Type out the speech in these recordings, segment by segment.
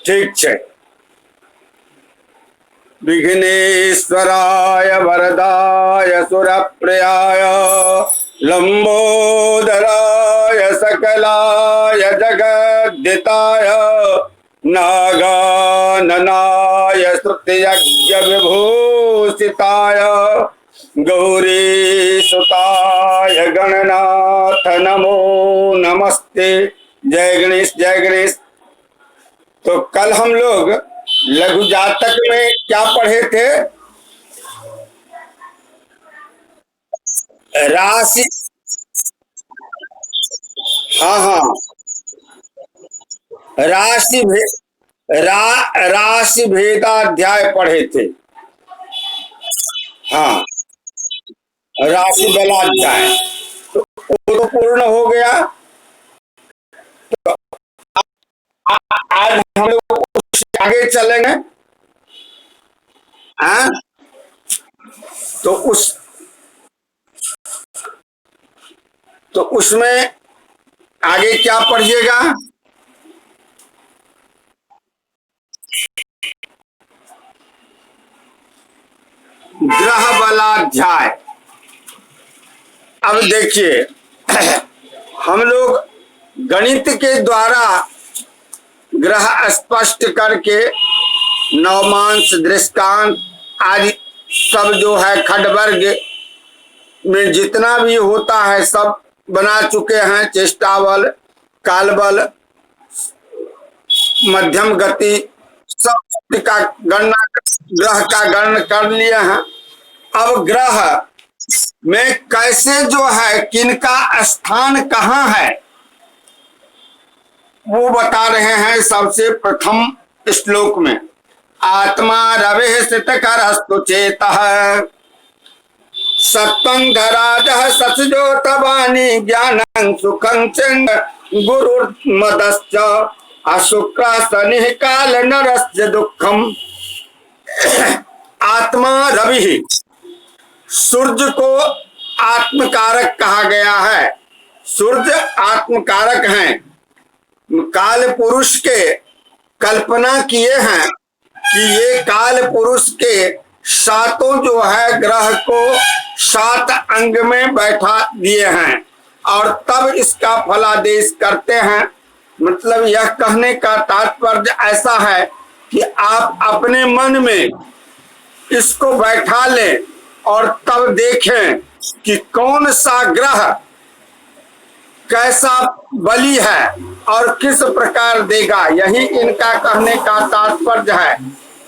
ठीक है। विघ्नेश्वराय वरदाय सुरप्रियाय लंबोदराय सकलाय जगद्दिताय नागाननाय श्रुतियज्ञ विभूषिताय गौरीसुताय गणनाथ नमो नमस्ते। जय गणेश जय गणेश। तो कल हम लोग लघु जातक में क्या पढ़े थे? राशि। हाँ हाँ, राशि भे, राशि भेदाध्याय पढ़े थे। हाँ, राशि बलाध्याय तो वो तो पूर्ण हो गया। तो आज हम लोग आगे चलेंगे। हाँ, तो उसमें आगे क्या पढ़िएगा? ग्रह बलाध्याय। अब देखिए, हम लोग गणित के द्वारा ग्रह स्पष्ट करके नवमांश दृष्टांत आदि सब जो है खंडवर्ग में जितना भी होता है सब बना चुके हैं। चेष्टा बल, काल बल, मध्यम गति सब का गणना, ग्रह का गणना कर लिए हैं। अब ग्रह में कैसे जो है किनका स्थान कहाँ है वो बता रहे हैं। सबसे प्रथम श्लोक में आत्मा रवि स्थितकरस्तु चेतः सत्वं धराजः सत्सजोतवाणी ज्ञानं सुखं चंद गुरुर्मदश्च अशुक्र शनिः काल नरस्य दुःखम। आत्मा रवि, सूर्य को आत्मकारक कहा गया है। सूर्य आत्मकारक हैं। काल पुरुष के कल्पना किए हैं कि ये काल पुरुष के सातों जो है ग्रह को 7 अंग में बैठा दिए हैं और तब इसका फलादेश करते हैं। मतलब यह कहने का तात्पर्य ऐसा है कि आप अपने मन में इसको बैठा लें और तब देखें कि कौन सा ग्रह कैसा बली है और किस प्रकार देगा। यही इनका कहने का तात्पर्य है।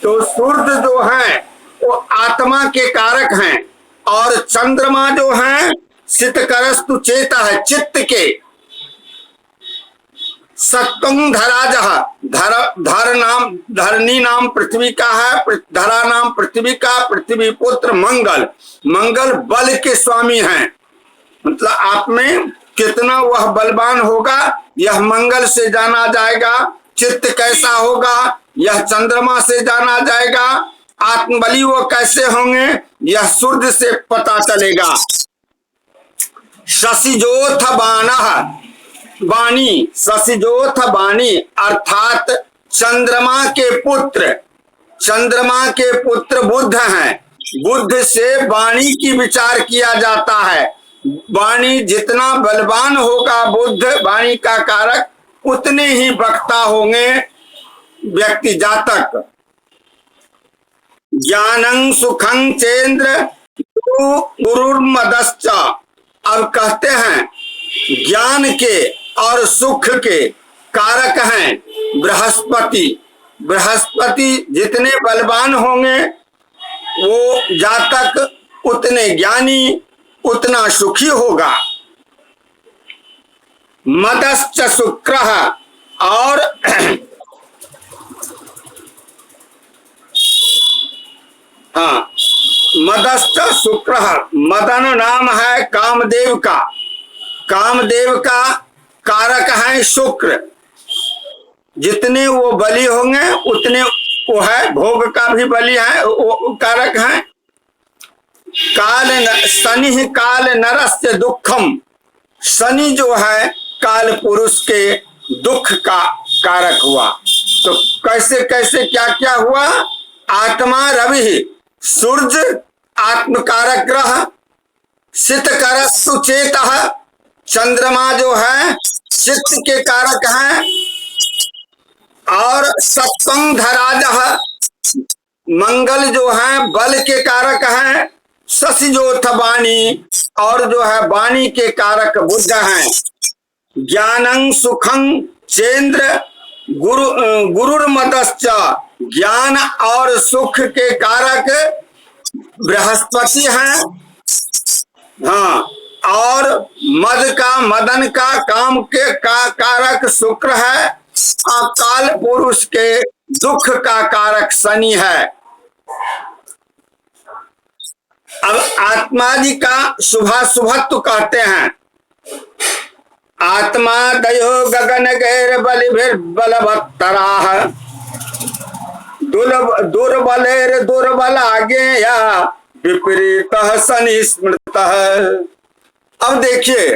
तो सूर्य जो है वो आत्मा के कारक हैं और चंद्रमा जो है सितकरस्तु चेता है, चित्त के। सत्वं धराजः, धरनी नाम पृथ्वी का है, धरा नाम पृथ्वी का, पृथ्वी पुत्र मंगल, मंगल बल के स्वामी हैं। मतलब आप में कितना वह बलवान होगा यह मंगल से जाना जाएगा। चित्त कैसा होगा यह चंद्रमा से जाना जाएगा। आत्मबली वो कैसे होंगे यह सूर्य से पता चलेगा। शशिजोथ बाणः, वाणी, शशिजोथ वाणी अर्थात चंद्रमा के पुत्र, चंद्रमा के पुत्र बुध हैं। बुध से वाणी की विचार किया जाता है। वाणी जितना बलवान होगा बुध वाणी का कारक उतने ही वक्ता होंगे व्यक्ति जातक। ज्ञानं सुखं चेन्द्र गुरुर्मदश्च। अब कहते हैं ज्ञान के और सुख के कारक हैं बृहस्पति। बृहस्पति जितने बलवान होंगे वो जातक उतने ज्ञानी उतना सुखी होगा। मदश्च शुक्रः, और हाँ, मदश्च शुक्रः, मदन नाम है कामदेव का। कामदेव का कारक है शुक्र। जितने वो बली होंगे उतने वो है, भोग का भी बली है, वो कारक है। काल शनि काल नरस्य दुखम, शनि जो है काल पुरुष के दुख का कारक हुआ। तो कैसे कैसे क्या क्या हुआ? आत्मा रवि, सूर्य आत्मकारक ग्रह, चित्तकर सुचेत, चंद्रमा जो है चित्त के कारक हैं, और सप्तम धराज, मंगल जो है बल के कारक हैं, शशि जो वाणी, और जो है वाणी के कारक बुध हैं, ज्ञानं सुखं चेन्द्र, गुरुर्मदश्च, ज्ञान और सुख के कारक बृहस्पति हैं। हाँ, और मदन का काम के कारक शुक्र है, अकाल पुरुष के दुख का कारक शनि है। अब आत्मा जी का शुभाशुभत्व कहते हैं। आत्मा दयो गगन गैर बलिभिर बलवत्तराः, दुर्बलेर दुर्बलाज्ञेया विपरीतः शनि स्मृतः। अब देखिए,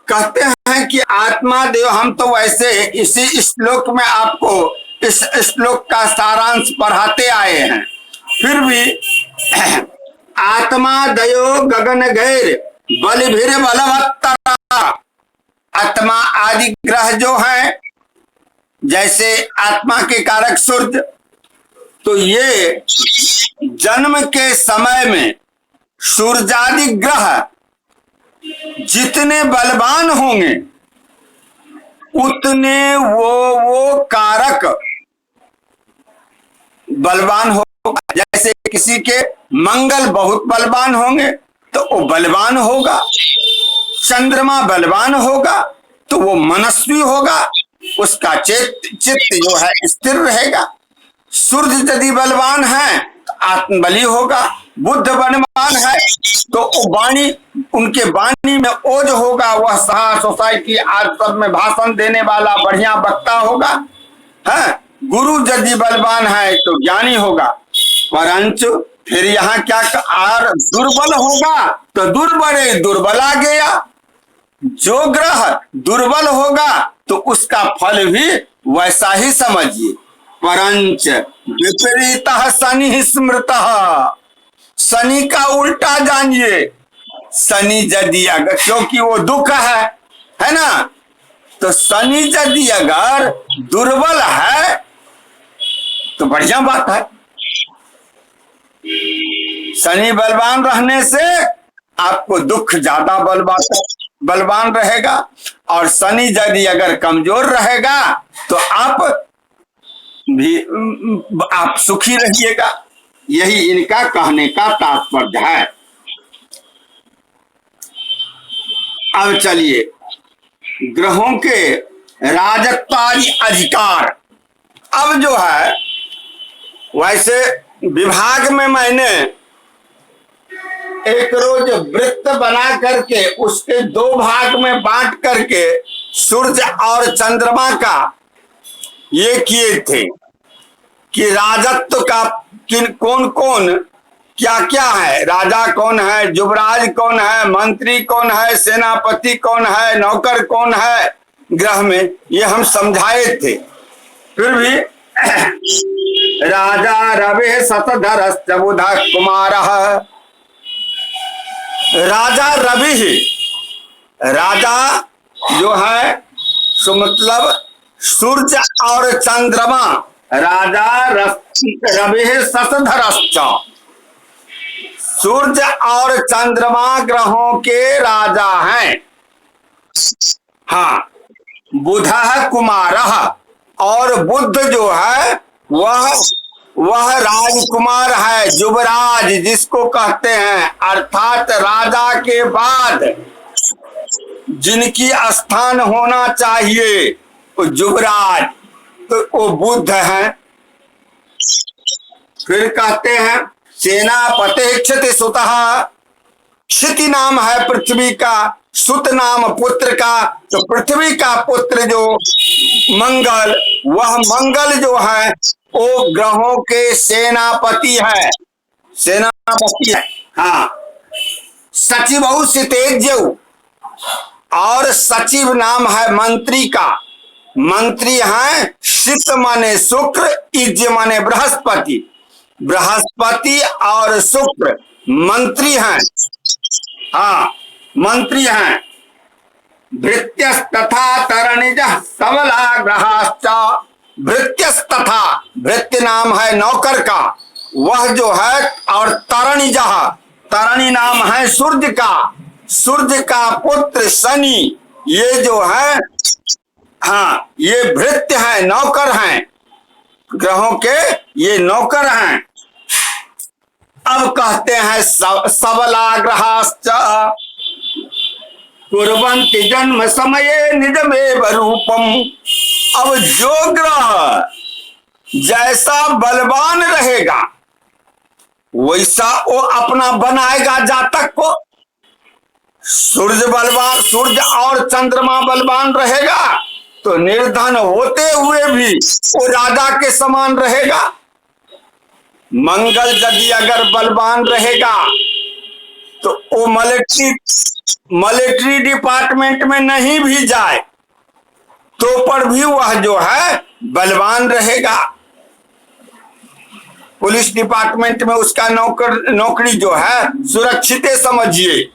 कहते हैं कि आत्मा देव, हम तो वैसे इसी श्लोक में आपको इस श्लोक का सारांश पढ़ाते आए हैं, फिर भी आत्मा दयो गगन गैर बलिभिर बलवत्तरा, आत्मा आदि ग्रह जो है, जैसे आत्मा के कारक सूर्य, तो ये जन्म के समय में सूर्यादि ग्रह जितने बलवान होंगे उतने वो कारक बलवान होगा। जैसे किसी के मंगल बहुत बलवान होंगे तो वो बलवान होगा, चंद्रमा बलवान होगा तो वो मनस्वी होगा, उसका चित्त जो है स्थिर रहेगा। सूर्य यदि बलवान है तो आत्मबली होगा, बुद्ध बलवान है तो वाणी, उनके वाणी में ओज होगा, वह सहा सोसाइटी आज सब में भाषण देने वाला बढ़िया वक्ता होगा। है, गुरु यदि बलवान है तो ज्ञानी होगा। परंतु फिर यहाँ क्या, और दुर्बल होगा तो दुर्बला गया। जो ग्रह दुर्बल होगा तो उसका फल भी वैसा ही समझिए। परंच विपरीत शनि स्मृत, शनि का उल्टा जानिए। शनि यदि अगर, क्योंकि वो दुख है ना, तो शनि यदि अगर दुर्बल है तो बढ़िया बात है। शनि बलवान रहने से आपको दुख ज्यादा बलवान रहेगा, और शनि यदि अगर कमजोर रहेगा तो आप सुखी रहिएगा। यही इनका कहने का तात्पर्य है। अब चलिए, ग्रहों के राजत्वादि अधिकार। अब जो है, वैसे विभाग में मैंने एक रोज वृत्त बना करके उसके दो भाग में बांट करके सूर्य और चंद्रमा का ये किए थे कि राजत्व का कौन कौन क्या क्या है, राजा कौन है, युवराज कौन है, मंत्री कौन है, सेनापति कौन है, नौकर कौन है ग्रह में, ये हम समझाए थे। फिर भी राजा रवि शतधरश्च बुध कुमारः, राजा रवि ही, राजा जो है सो मतलब सूर्य और चंद्रमा, राजा रवि शतधरश्च, सूर्य और चंद्रमा ग्रहों के राजा हैं। हाँ, बुध कुमारः, और बुध जो है वह राजकुमार है, युवराज जिसको कहते हैं, अर्थात राजा के बाद जिनकी स्थान होना चाहिए वो युवराज, तो वो बुध है। फिर कहते हैं सेनापति क्षति सुतः, क्षिति नाम है पृथ्वी का, सुत नाम पुत्र का, तो पृथ्वी का पुत्र जो मंगल, वह मंगल जो है वो ग्रहों के सेनापति है, सेनापति है। हाँ, सचिव सितेज्यु, और सचिव नाम है मंत्री का, मंत्री हैं सित माने शुक्र, इज माने बृहस्पति। बृहस्पति और शुक्र मंत्री हैं। हाँ, मंत्री हैं। भृत्यस्तथा तरणिजः सबला ग्रहाश्च। भृत्यस्तथा, भृत्य नाम है नौकर का, वह जो है, और तरणिजः, तरणि नाम है सूर्य का, सूर्य का पुत्र शनि, ये जो है, हाँ, ये भृत्य है, नौकर हैं, ग्रहों के ये नौकर हैं। अब कहते हैं सबला ग्रहाश्च कुर्वन्ति जन्म समये निजमेव रूपम। अब जो ग्रह जैसा बलवान रहेगा वैसा वो अपना बनाएगा जातक को। सूर्य बलवान, सूर्य और चंद्रमा बलवान रहेगा तो निर्धन होते हुए भी वो राजा के समान रहेगा। मंगल यदि अगर बलवान रहेगा तो वो मिलिट्री डिपार्टमेंट में नहीं भी जाए तो पर भी वह जो है बलवान रहेगा। पुलिस डिपार्टमेंट में उसका नौकरी जो है सुरक्षित समझिए।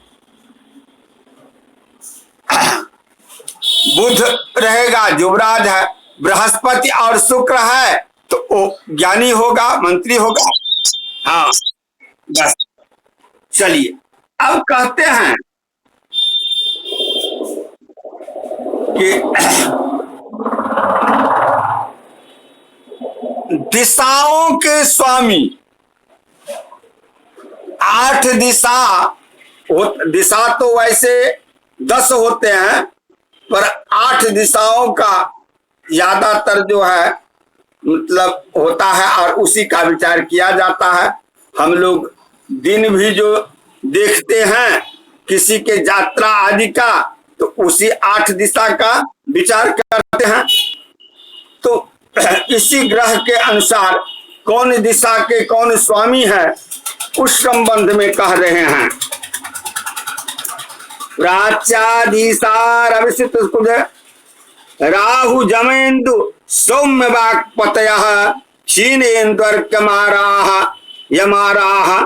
बुध रहेगा, युवराज है, बृहस्पति और शुक्र है तो वो ज्ञानी होगा, मंत्री होगा। हाँ, बस चलिए अब कहते हैं कि दिशाओं के स्वामी, 8 दिशा तो वैसे 10 होते हैं, पर 8 दिशाओं का ज्यादातर जो है मतलब होता है और उसी का विचार किया जाता है। हम लोग दिन भी जो देखते हैं किसी के यात्रा आदि का तो उसी 8 दिशा का विचार करते हैं। तो इसी ग्रह के अनुसार कौन दिशा के कौन स्वामी है उस संबंध में कह रहे हैं। प्राच्याधीशार अभिषित राहु जमेन्दु सौम्य वाक्पतयः क्षीणेन्द्वर्कमाराः यमाराः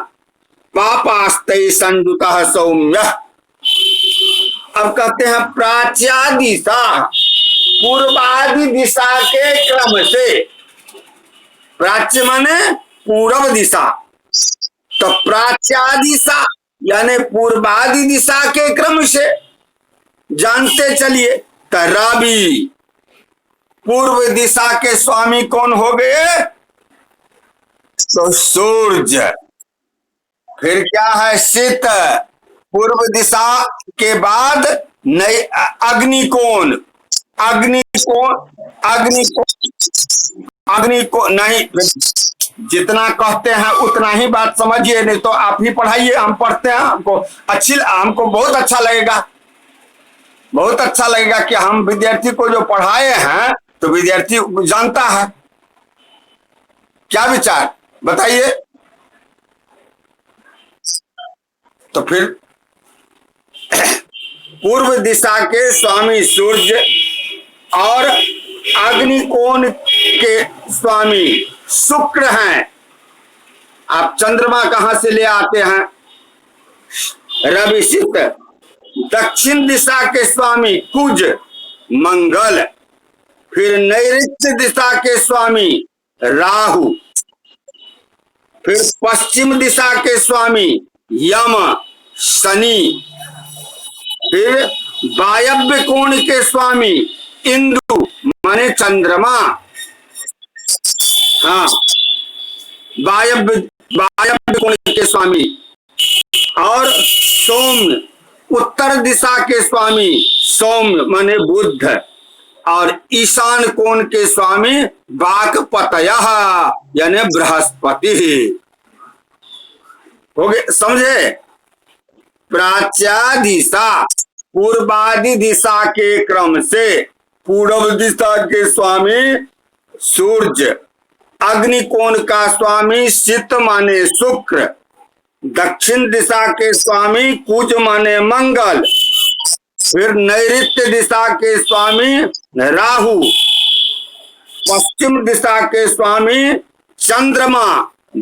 पापास्तै संयुतः सौम्य। अब कहते हैं प्राच्यादिशा, पूर्वादि दिशा के क्रम से। प्राच्य माने पूर्व दिशा, तो प्राच्यादिशा यानी पूर्वादि दिशा के क्रम से जानते चलिए। रवि पूर्व दिशा के स्वामी कौन हो गए? तो सूर्य। फिर क्या है? शीत। पूर्व दिशा के बाद नई अग्निकोण, अग्निकोण नहीं, जितना कहते हैं उतना ही बात समझिए, नहीं तो आप ही पढ़ाइए, हम पढ़ते हैं, हमको बहुत अच्छा लगेगा, बहुत अच्छा लगेगा कि हम विद्यार्थी को जो पढ़ाए हैं तो विद्यार्थी जानता है। क्या विचार बताइए? तो फिर पूर्व दिशा के स्वामी सूर्य और अग्निकोण के स्वामी शुक्र हैं। आप चंद्रमा कहां से ले आते हैं? रवि शीत। दक्षिण दिशा के स्वामी कुज मंगल। फिर नैऋत्य दिशा के स्वामी राहु। फिर पश्चिम दिशा के स्वामी यम शनि। फिर वायव्य कोण के स्वामी इंद्र माने चंद्रमा। हाँ, वायव्य कोण के स्वामी। और सोम उत्तर दिशा के स्वामी सोम माने बुध। और ईशान कोण के स्वामी वाक्पतयः यानी बृहस्पति। हो गए, समझे? प्राच्यादिशा पूर्वादि दिशा के क्रम से पूर्व दिशा के स्वामी सूर्य, अग्निकोण का स्वामी शीत माने शुक्र, दक्षिण दिशा के स्वामी कुज माने मंगल, फिर नैऋत्य दिशा के स्वामी राहु, पश्चिम दिशा के स्वामी चंद्रमा,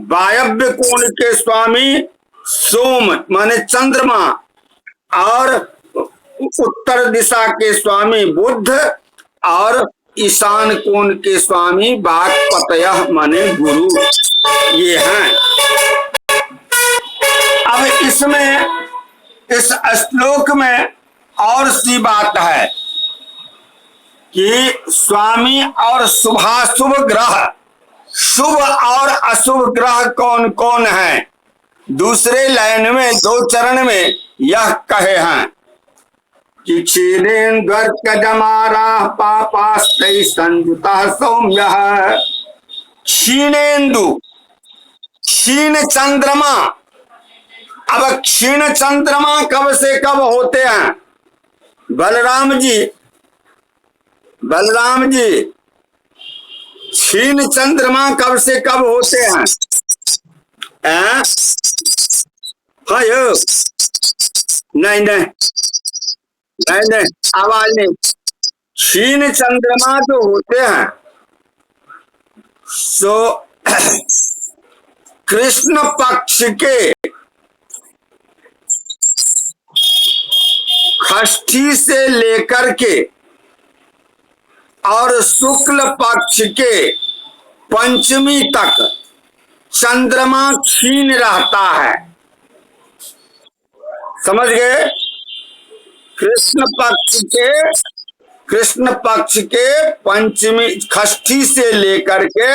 वायव्य कोण के स्वामी सोम माने चंद्रमा, और उत्तर दिशा के स्वामी बुध, और ईशान कोण के स्वामी वाक्पतयः माने गुरु, ये हैं। अब इसमें इस श्लोक में और सी बात है कि स्वामी और शुभाशुभ ग्रह, शुभ और अशुभ ग्रह कौन कौन है, दूसरे लाइन में 2 चरण में यह कहे हैं कि क्षीणेन्दुर्कजमारा पापास्तै संयुतः सौम्यः। क्षीणेन्दु, क्षीण चंद्रमा। अब क्षीण चंद्रमा कब से कब होते हैं? बलराम जी, बलराम जी, क्षीण चंद्रमा कब से कब होते हैं? हाँ यो, नहीं नहीं नहीं नहीं, आवाज नहीं। क्षीण चंद्रमा जो होते हैं सो कृष्ण पक्ष के षष्ठी से लेकर के और शुक्ल पक्ष के पंचमी तक चंद्रमा क्षीण रहता है। समझ गए? कृष्ण पक्ष के पंचमी षष्ठी से लेकर के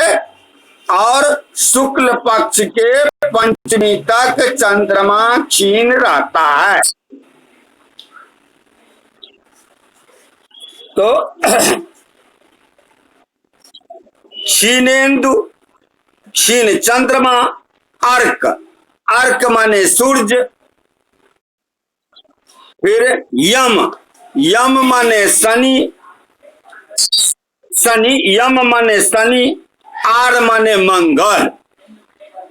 और शुक्ल पक्ष के पंचमी तक चंद्रमा क्षीण रहता है। तो क्षीणेन्दु, क्षीण चंद्रमा, अर्क, अर्क माने सूर्य, फिर यम, यम माने शनि, शनि, यम माने शनि, आर माने मंगल।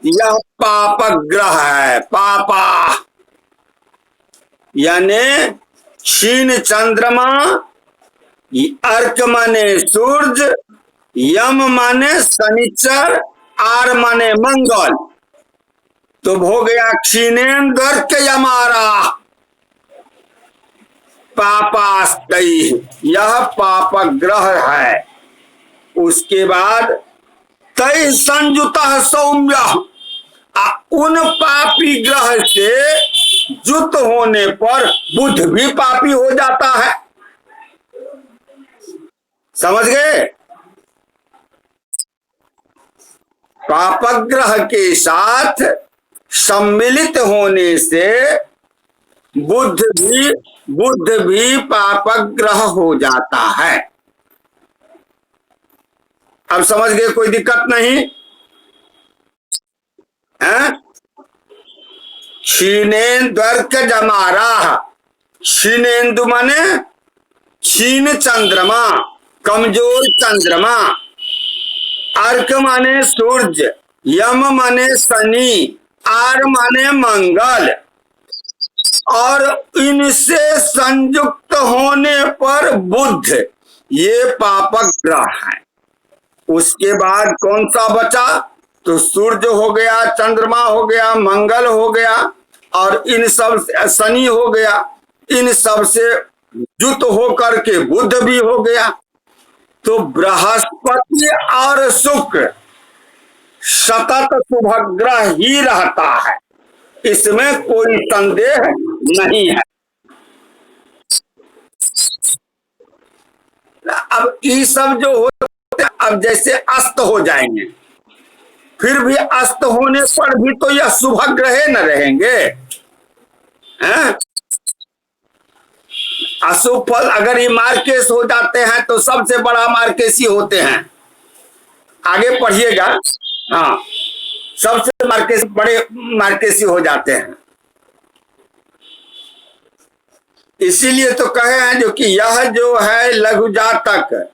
यह पाप ग्रह है, पापा, यानी क्षीण चंद्रमा, अर्क माने सूर्य, यम माने शनिचर, आर माने मंगल। तो हो गया क्षीणेन्दुर्क यमारा पापास्तै, यह पाप ग्रह है। उसके बाद तै संयुतः सौम्य, उन पापी ग्रह से युत होने पर बुध भी पापी हो जाता है। समझ गए? पापग्रह के साथ सम्मिलित होने से बुध भी पापग्रह हो जाता है। अब समझ गए? कोई दिक्कत नहीं है? क्षीणेन्दुर्क जमारा, क्षीणेन्दु माने क्षीण चंद्रमा, कमजोर चंद्रमा, अर्क माने सूर्य, यम माने शनि, आर माने मंगल, और इनसे संयुक्त होने पर बुध, ये पापक ग्रह है। उसके बाद कौन सा बचा? तो सूर्य हो गया, चंद्रमा हो गया, मंगल हो गया, और इन सब शनि हो गया। इन सब से युत होकर के बुध भी हो गया। तो बृहस्पति और शुक्र सतत शुभग्रह ही रहता है, इसमें कोई संदेह नहीं है। अब ये सब जो होते हैं, अब जैसे अस्त हो जाएंगे, फिर भी अस्त होने पर भी तो यह शुभग्रह न रहेंगे, हैं? अशुभ फल अगर ये मार्केश हो जाते हैं तो सबसे बड़ा मार्केशी होते हैं। आगे पढ़िएगा। हाँ, सबसे बड़े मार्केशी हो जाते हैं। इसीलिए तो कहे हैं जो कि यह जो है लघु जातक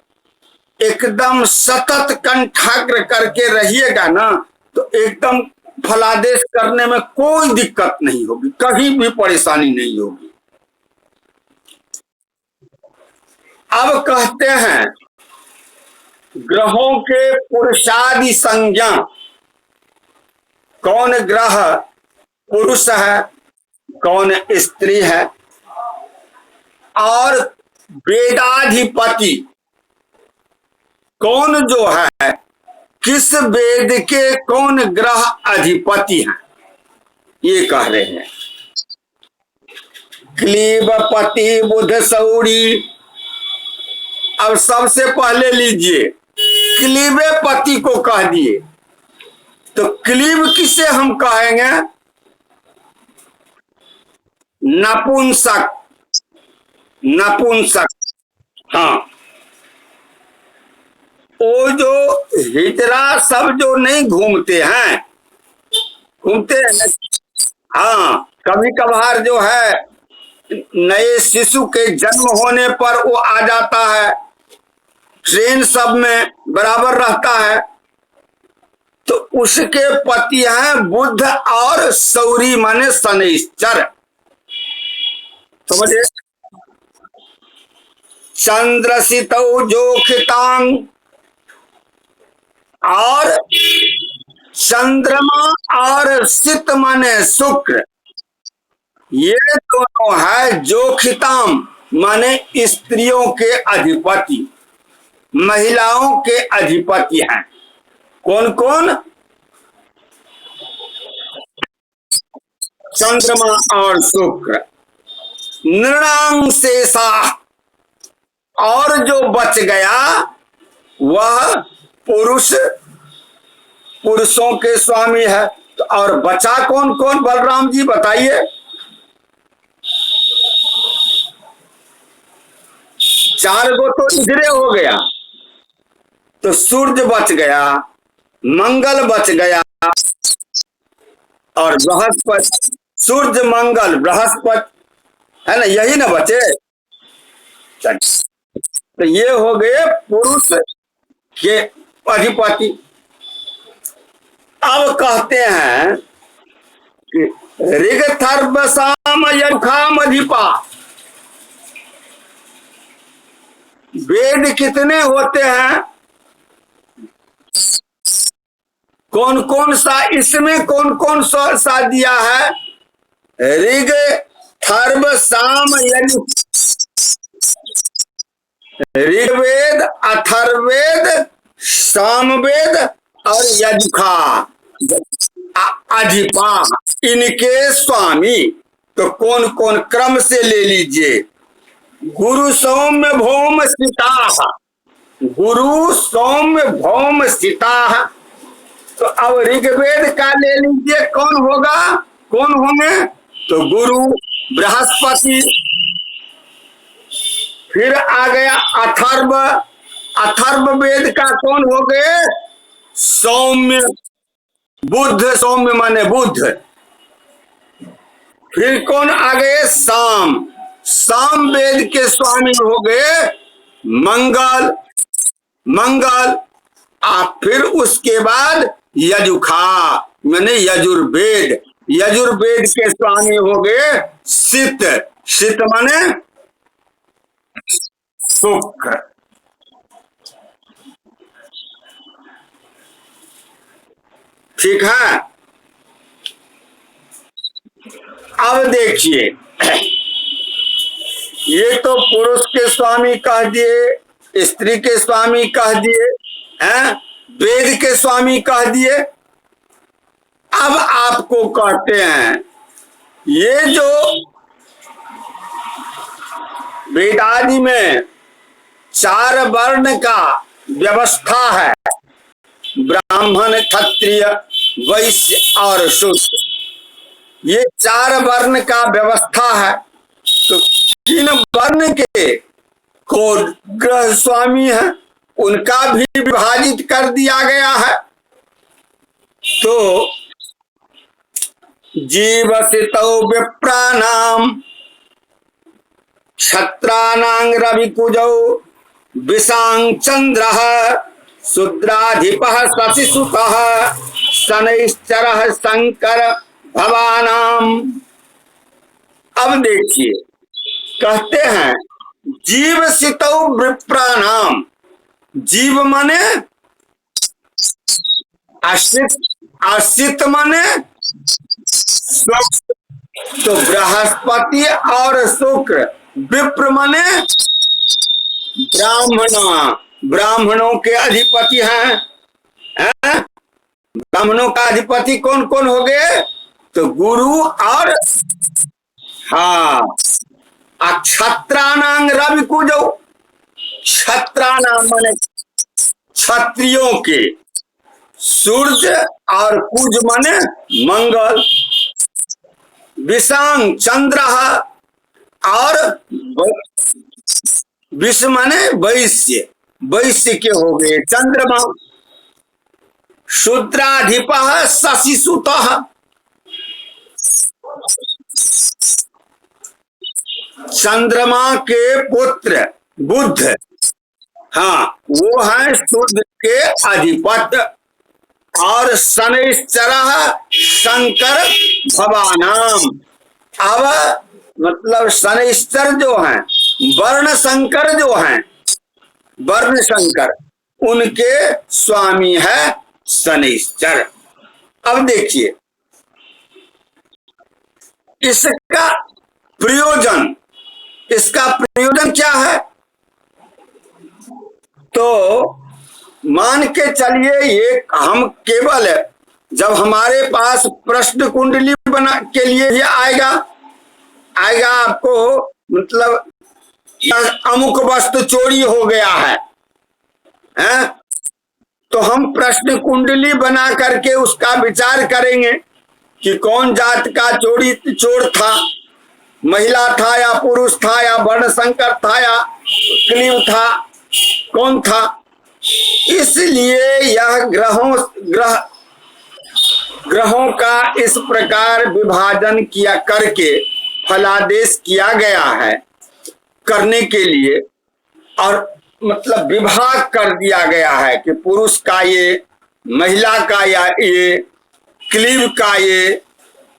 एकदम सतत कंठाग्र करके रहिएगा ना, तो एकदम फलादेश करने में कोई दिक्कत नहीं होगी, कहीं भी परेशानी नहीं होगी। अब कहते हैं ग्रहों के पुरुषादि संज्ञा, कौन ग्रह पुरुष है, कौन स्त्री है, और वेदाधिपति कौन जो है, किस वेद के कौन ग्रह अधिपति हैं, ये कह रहे हैं। क्लीबपति बुध सौरी। अब सबसे पहले लीजिए, क्लीबे पति को कह दिए तो क्लीब किसे हम कहेंगे? नपुंसक, नपुंसक। हाँ, वो जो हिजड़ा सब जो नहीं घूमते हैं, घूमते हैं। हाँ, कभी कभार जो है नए शिशु के जन्म होने पर वो आ जाता है, ट्रेन सब में बराबर रहता है, तो उसके पति हैं बुध और सौरी माने शनिश्चर। समझे? चंद्रसितौ जोखितांग, और चंद्रमा और सित माने शुक्र, ये दोनों है जोखिताम माने स्त्रियों के अधिपति, महिलाओं के अधिपति हैं। कौन कौन? चंद्रमा और शुक्र। नृणांग शेषा, और जो बच गया वह पुरुष, पुरुषों के स्वामी है। तो और बचा कौन कौन बलराम जी बताइए? चार गो तो इधरे हो गया, तो सूर्य बच गया, मंगल बच गया, और बृहस्पति। सूर्य मंगल बृहस्पति है ना, यही ना बचे। तो ये हो गए पुरुष के अधिपति। अब कहते हैं कि ऋगथर्वसाम यजुखाम अधिपा। वेद कितने होते हैं? कौन कौन सा, इसमें कौन कौन सा दिया है? ऋग, थर्व, साम, यजु। ऋग्वेद, अथर्ववेद, सामवेद और यजुखा अधिपा, इनके स्वामी। तो कौन कौन, क्रम से ले लीजिए। गुरु सौम्य भौम स्थिता, गुरु सौम्य भौम स्थिता। तो अब ऋग्वेद का ले लीजिए, कौन होगा, कौन होंगे? तो गुरु बृहस्पति। फिर आ गया अथर्व, अथर्ववेद का कौन हो गए? सौम्य, बुध, सौम्य माने बुध। फिर कौन आ गए? साम, साम वेद के स्वामी हो गए मंगल, मंगल। फिर उसके बाद यजुखा माने यजुर्वेद, यजुर्वेद के स्वामी हो गए सित, सित माने शुक्र। ठीक है। अब देखिए, ये तो पुरुष के स्वामी कह दिए, स्त्री के स्वामी कह दिए, हैं, वेद के स्वामी कह दिए। अब आपको कहते हैं ये जो वेदादि में चार वर्ण का व्यवस्था है, ब्राह्मण, क्षत्रिय, वैश्य और शूद्र, ये चार वर्ण का व्यवस्था है। तो तीन वर्ण के को ग्रह स्वामी है, उनका भी विभाजित कर दिया गया है। तो जीवसितौ विप्राणाम, क्षत्राणां रविकुजौ, विशां चंद्रः, शूद्राधिपः शशिसुतः, शनैश्चरः शंकर भवानाम। अब देखिए, कहते हैं जीव सितौ विप्राणाम। जीव माने आश्रित, आश्रित माने शुक्र। तो बृहस्पति और शुक्र, विप्र माने ब्राह्मणा, ब्राह्मणों के अधिपति हैं, हैं? ब्राह्मणों का अधिपति कौन कौन हो गए? तो गुरु और हाँ अक्षत्राणांग रवि कुजौ। क्षत्राणाम माने क्षत्रियों के, सूर्य और कुज माने मंगल, विषांग चंद्र और विष माने वैश्य, वैश्य के हो गए चंद्रमा, शूद्राधिप शशिसुत, चंद्रमा के पुत्र बुध, हाँ वो है शुद्ध के अधिपत, और शनैश्चर शंकर भवानाम। अब मतलब शनैश्चर जो हैं, वर्ण शंकर जो हैं, वर्ण शंकर, उनके स्वामी है शनैश्चर। अब देखिए इसका प्रयोजन, इसका प्रयोजन क्या है? तो मान के चलिए ये हम केवल जब हमारे पास प्रश्न कुंडली बना के लिए ही आएगा, आएगा आपको मतलब अमुक वस्तु चोरी हो गया है, हैं? तो हम प्रश्न कुंडली बना करके उसका विचार करेंगे कि कौन जात का चोर था, महिला था या पुरुष था या वर्ण संकर था या क्लीव था, कौन था। इसलिए यह ग्रहों का इस प्रकार विभाजन किया करके फलादेश किया गया है करने के लिए, और मतलब विभाग कर दिया गया है कि पुरुष का ये, महिला का या ये, क्लीव का ये,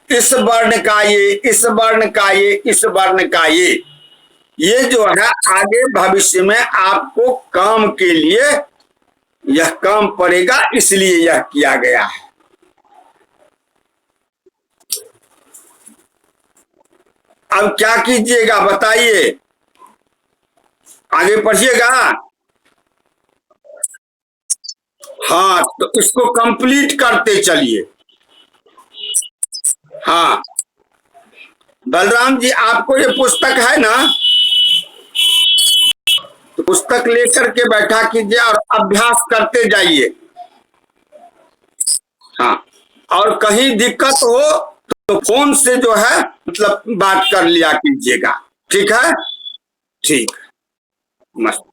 इस वर्ण का ये, इस वर्ण का ये, इस वर्ण का ये जो है आगे भविष्य में आपको काम के लिए यह काम पड़ेगा, इसलिए यह किया गया है। अब क्या कीजिएगा बताइए, आगे पढ़िएगा। हाँ तो इसको कंप्लीट करते चलिए। हाँ बलराम जी आपको ये पुस्तक है ना, तो पुस्तक लेकर के बैठा कीजिए और अभ्यास करते जाइए। हाँ और कहीं दिक्कत हो तो फोन से जो है मतलब बात कर लिया कीजिएगा, ठीक है? ठीक, मस्त।